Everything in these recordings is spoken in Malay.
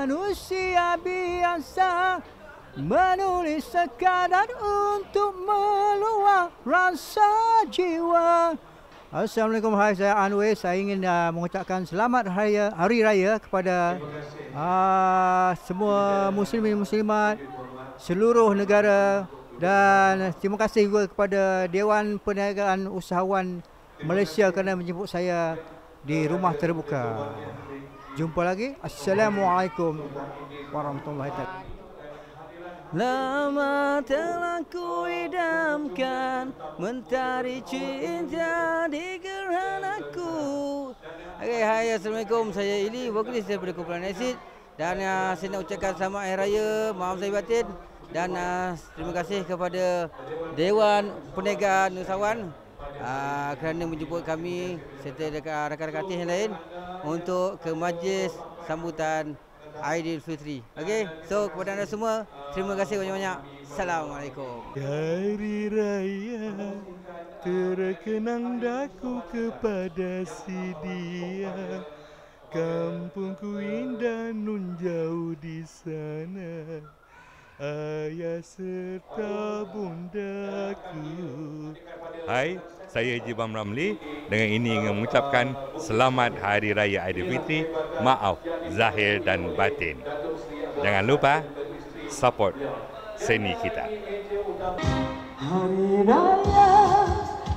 manusia biasa, menulis sekadar untuk meluah rasa jiwa. Assalamualaikum, hai, saya Anwar. Saya ingin mengucapkan selamat hari raya kepada semua muslimin muslimat seluruh negara, dan terima kasih juga kepada Dewan Perniagaan Usahawan Malaysia kerana menjemput saya di rumah terbuka. Jumpa lagi. Assalamualaikum warahmatullahi wabarakatuh. Lama telah ku idamkan mentari cinta di gerhanaku. Okay, hai, Assalamualaikum. Saya Ili, vokalis daripada kumpulan Acid. Dan saya nak ucapkan selamat hari raya, maaf saya batin. Dan terima kasih kepada Dewan Perniagaan Usahawan kerana menjemput kami serta rakan-rakan artis yang lain untuk ke majlis sambutan Aidilfitri. Okey, so kepada anda semua, terima kasih banyak-banyak. Assalamualaikum. Hari raya terkenang daku kepada si dia, kampungku indah nun jauh di sana, ayah serta bundaku. Hai, saya Jibam Ramli. Dengan ini ingin mengucapkan selamat Hari Raya Aidilfitri. Maaf zahir dan batin. Jangan lupa support seni kita. Hari Raya,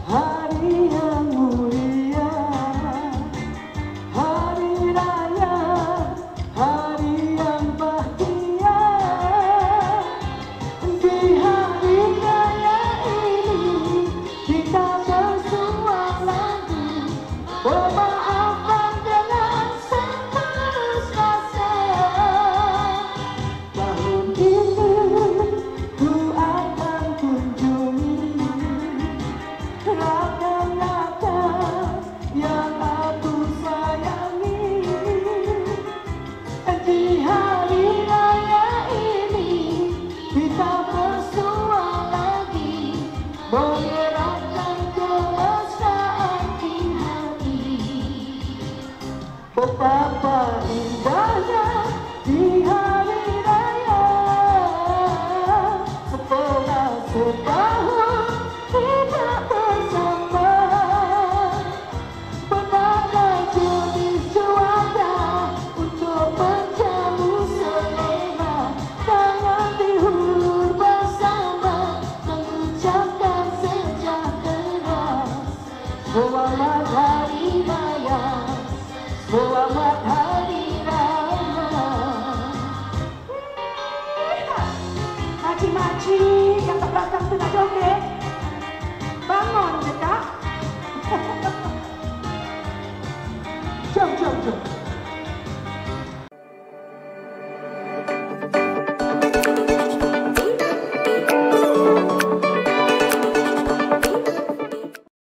hari yang mulia. Hari Raya, hari yang bahagia. Di hari raya ini kita bersua lagi, memaafkan dengan setulus rasa. Tahun ini ku akan kunjungi rakan-rakan yang aku sayangi. Di hari raya ini kita bersua lagi, mengeratkan kemesraan di hati. Betapa indahnya di hari raya, setelah setahun tidak bersama. Benarai jenis cuaca untuk menjamu selera, tangan dihulur bersama, mengucapkan sejahtera. Selamat Hari Raya, selamat Hari Raya. Maci-maci.